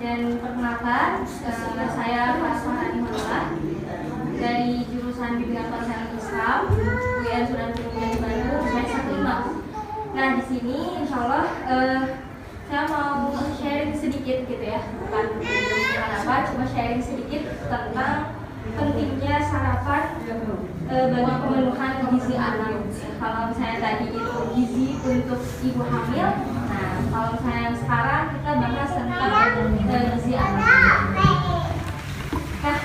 Dan perkenalkan, saya Farah Imanullah dari jurusan Bimbingan Konseling Islam UIN Sunan Gunung Bandung semester 5. Nah, di sini insya Allah saya mau sharing sedikit gitu ya, bukan apa, cuma sharing sedikit tentang pentingnya sarapan bagi pemenuhan gizi anak. Kalau misalnya tadi itu gizi untuk ibu hamil, nah kalau misalnya sekarang kita bahas tentang gizi anak. Nah,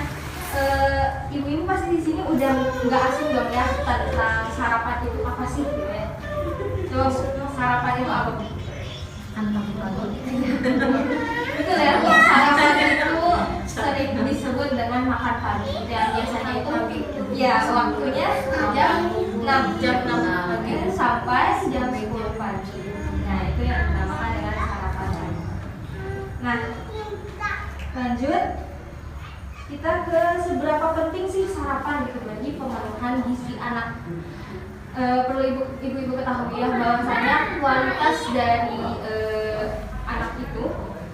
ibu-ibu pasti di sini udah nggak asing dong ya tentang sarapan itu apa sih gitu ya. Coba sarapan itu apa? Betul ya, sarapan itu sering disebut dengan makan pagi. Dan biasanya itu ya waktunya jam 6 pagi sampai jam 10 pagi. Nah, itu yang dinamakan dengan sarapan pagi. Nah, lanjut kita ke seberapa penting sih sarapan gitu bagi pemenuhan gizi anak. Perlu ibu-ibu ketahui ya bahwasanya kualitas dari anak itu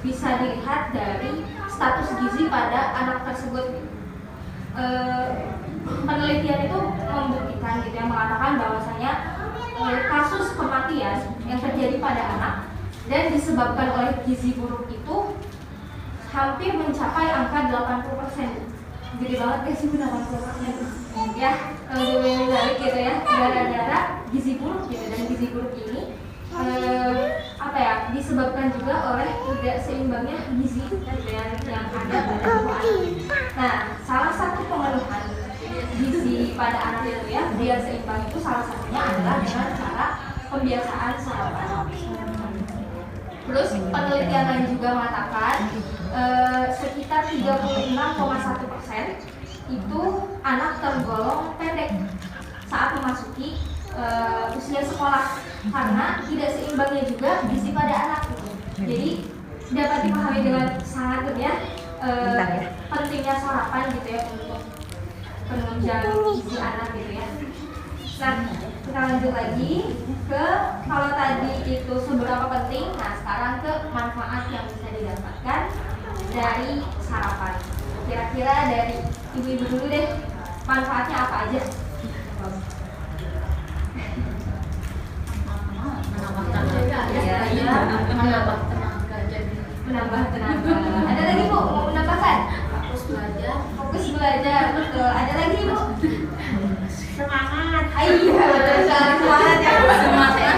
bisa dilihat dari status gizi pada anak tersebut. Penelitian itu membuktikan gitu ya, mengatakan bahwasanya kasus kematian yang terjadi pada anak dan disebabkan oleh gizi buruk itu hampir mencapai angka 80%. Gede banget ya sih 80%. Ya, balik gitu ya, gara-gara gizi buruk gitu. Dan gizi buruk ini disebabkan juga oleh tidak seimbangnya gizi yang ada pada tubuh anak. Nah, salah satu pemenuhan gizi pada anak itu ya biar seimbang itu salah satunya adalah dengan cara pembiasaan sarapan. Terus penelitian lain juga mengatakan sekitar 36,1% itu anak tergolong pendek saat memasuki usia sekolah karena tidak seimbangnya juga gizi pada anak gitu. Jadi dapat dipahami dengan sangat ya pentingnya sarapan gitu ya untuk penunjang gizi anak gitu ya. Nah, kita lanjut lagi ke kalau tadi itu seberapa penting. Nah, sekarang ke manfaat yang bisa didapatkan dari sarapan. Kira-kira dari ibu-ibu dulu deh, manfaatnya apa aja? Menambah tenaga. Ada lagi Bu, mau menambahkan? Fokus belajar, betul. Ada lagi Bu? Semangat. Iya, betul sekali, semangat ya.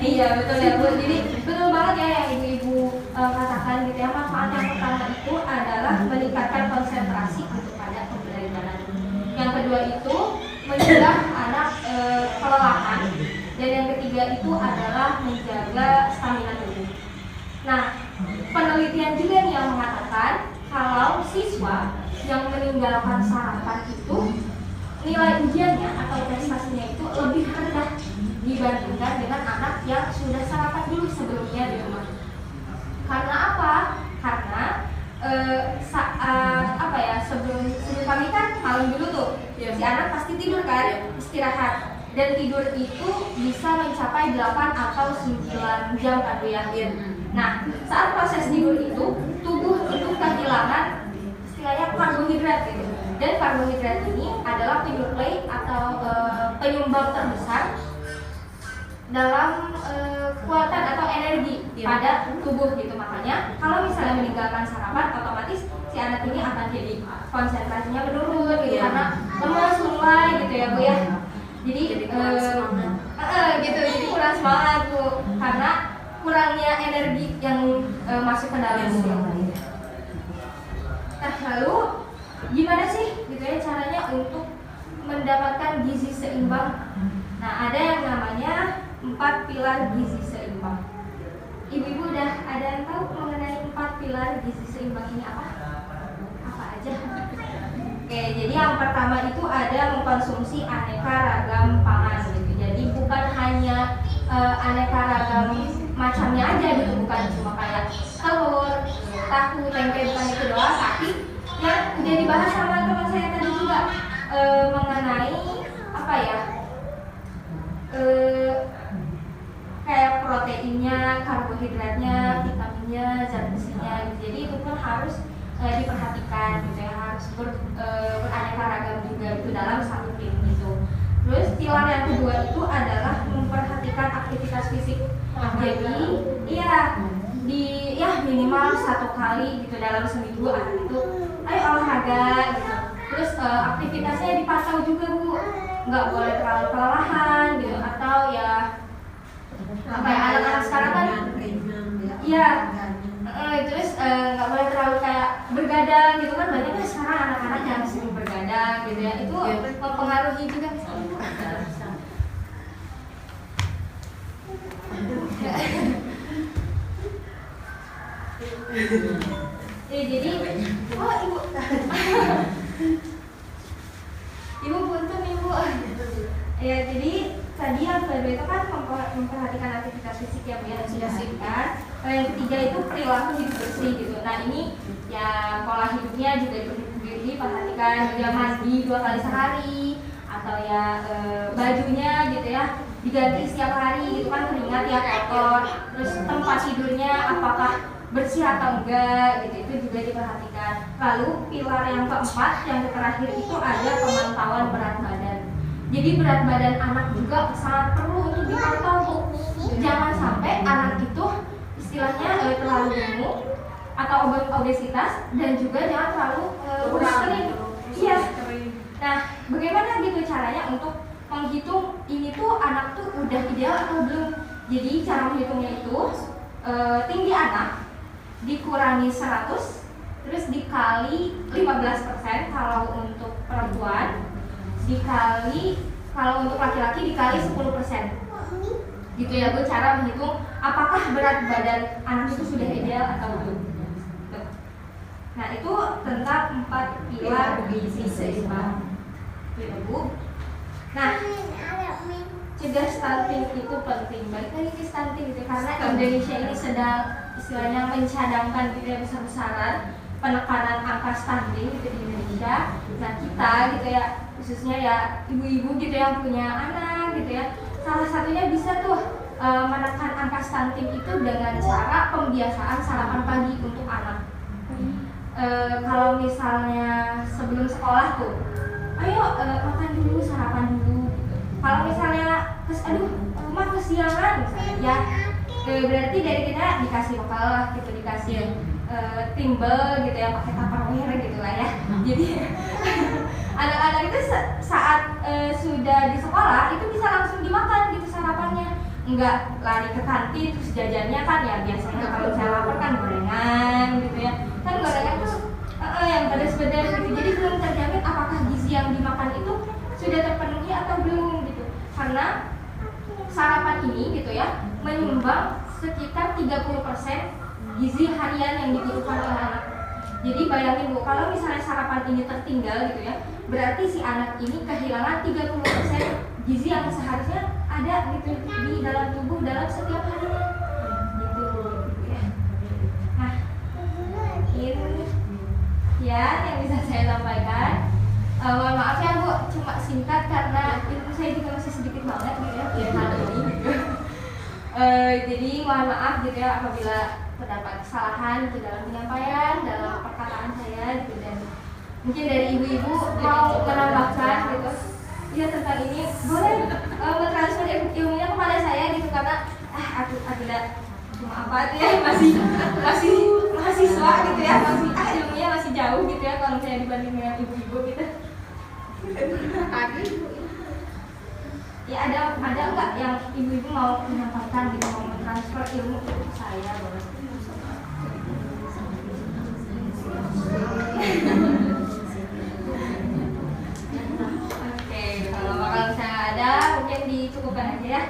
Iya, betul ya Bu. Jadi betul banget ya yang ibu-ibu katakan gitu ya. Manfaat yang pertama itu adalah meningkatkan konsentrasi pada pembelajaran. Yang kedua itu mencegah anak kelelahan. Dan yang ketiga itu adalah menjaga stamina tubuh. Nah, penelitian juga nih yang mengatakan kalau siswa yang meninggalkan sarapan itu nilai ujiannya atau prestasinya itu lebih rendah dibandingkan dengan anak yang sudah sarapan dulu sebelumnya di rumah. Karena apa? Karena sebelum pagi kan malam dulu tuh si anak pasti tidur kan, istirahat. Dan tidur itu bisa mencapai 8 atau 9 jam kan Bu ya. Nah, saat proses tidur itu tubuh itu kehilangan istilahnya karbohidrat gitu. Dan karbohidrat ini adalah penyuplai atau penyumbang terbesar dalam kekuatan atau energi pada tubuh gitu. Makanya kalau misalnya meninggalkan sarapan, otomatis si anak ini akan jadi konsentrasinya menurun gitu karena lemas mulai gitu ya Bu ya. Jadi gitu, jadi kurang semangat Bu karena kurangnya energi yang masuk ke dalam tubuh. Nah, lalu gimana sih gitu ya caranya untuk mendapatkan gizi seimbang? Nah, ada yang namanya 4 pilar gizi seimbang. Ibu-ibu udah ada yang tahu mengenai 4 pilar gizi seimbang ini apa? Apa aja? Oke, jadi yang pertama itu ada mengkonsumsi aneka ragam pangan gitu. Jadi bukan hanya aneka ragam macamnya aja gitu, bukan cuma kayak telur, tahu, tempe, bukan itu doang, tapi yang udah dibahas sama teman saya tadi juga mengenai apa ya? kayak proteinnya, karbohidratnya, vitaminnya, zat besinya gitu. Jadi itu pun harus diperhatikan gitu ya, harus beraneka ragam juga gitu dalam satu tim gitu. Terus pilar yang kedua itu adalah memperhatikan aktivitas fisik. Jadi minimal 1 kali gitu dalam seminggu anak itu ayo olahraga gitu. Terus aktivitasnya dipantau juga Bu, nggak boleh terlalu kelelahan gitu, atau ya anak-anak sekarang kan terus nggak boleh terlalu kayak bergadang gitu kan, banyak kan sekarang anak-anak yang sering bergadang gitu ya, itu mempengaruhi juga jadi ibu punten ibu ya. Jadi tadi yang kedua itu kan memperhatikan aktivitas fisik ya Bu ya, sudah singkat. Yang ketiga itu perilaku hidup bersih gitu. Nah ini ya pola hidupnya juga diperhatikan, dia mandi 2 kali sehari, atau ya bajunya gitu ya diganti setiap hari gitu kan, keringat ya kotor. Terus tempat tidurnya apakah bersih atau enggak gitu, itu juga diperhatikan. Lalu pilar yang keempat, yang terakhir itu ada pemantauan berat badan. Jadi berat badan anak juga sangat perlu untuk dipantau. Jangan sampai anak itu istilahnya terlalu gemuk atau obesitas, dan juga jangan terlalu kurus kering. Iya. Nah, bagaimana gitu caranya untuk menghitung ini tuh anak tuh udah ideal atau belum? Jadi cara menghitungnya itu tinggi anak dikurangi 100, terus dikali 15% kalau untuk perempuan, dikali kalau untuk laki-laki dikali 10%. Gitu ya Bu, cara menghitung apakah berat badan anak itu sudah ideal atau belum. Nah itu tentang 4 pilar gizi seimbang. Gitu Bu. Nah, cegah stunting itu penting. Balik lagi ke stunting gitu, karena Indonesia ini sedang istilahnya mencadangkan gitu ya, besar-besaran penekanan angka stunting gitu di Indonesia. Nah kita gitu ya, khususnya ya ibu-ibu gitu yang punya anak gitu ya, salah satunya bisa tuh menekan angka stunting itu dengan cara pembiasaan sarapan pagi untuk anak. Kalau misalnya sebelum sekolah tuh, ayo makan dulu, sarapan dulu gitu. Kalau misalnya rumah kesiangan misalnya, ya berarti dari kita dikasih bekal lah gitu, dikasih timbel gitu ya, pakai tupperware gitu lah ya. Jadi anak-anak itu saat sudah di sekolah itu bisa langsung dimakan gitu sarapannya, enggak lari ke kantin terus jajannya kan ya biasanya kalau saya lapar kan gorengan gitu ya, kan gorengan tuh yang pedas-pedas gitu. Jadi belum terjamin apakah gizi yang dimakan itu sudah terpenuhi atau belum gitu, karena sarapan ini gitu ya menyumbang sekitar 30% gizi harian yang dibutuhkan oleh anak. Jadi bayangin Bu, kalau misalnya sarapan ini tertinggal gitu ya, berarti si anak ini kehilangan 30% gizi yang seharusnya ada gitu di dalam tubuh dalam setiap harinya. Gitu ya. Nah, ini ya yang bisa saya sampaikan. Mohon maaf ya Bu, cuma singkat karena ilmu saya juga masih sedikit banget gitu ya hal ini gitu. Jadi mohon maaf gitu ya apabila terdapat kesalahan gitu dalam penyampaian, dalam perkataan saya gitu, dan mungkin dari ibu-ibu mau menambahkan gitu ya tentang ini, boleh mentransfer ilmunya kepada saya gitu, karena aku tidak cuma apa tuh ya, masih mahasiswa gitu ya, masih ilmunya masih jauh gitu ya kalau saya dibanding dengan ibu-ibu gitu. Ya ada nggak yang ibu-ibu mau menyampaikan gitu, mau mentransfer ilmu ke saya? Boleh. Oke, kalau misalnya ada mungkin dicukupkan aja ya.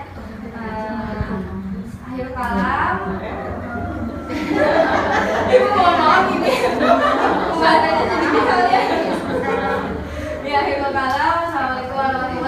Akhir kalam. Ibu mohon maaf ini pembahasannya sedikit kali ya. Ya akhir kalam. Assalamualaikum warahmatullahi wabarakatuh.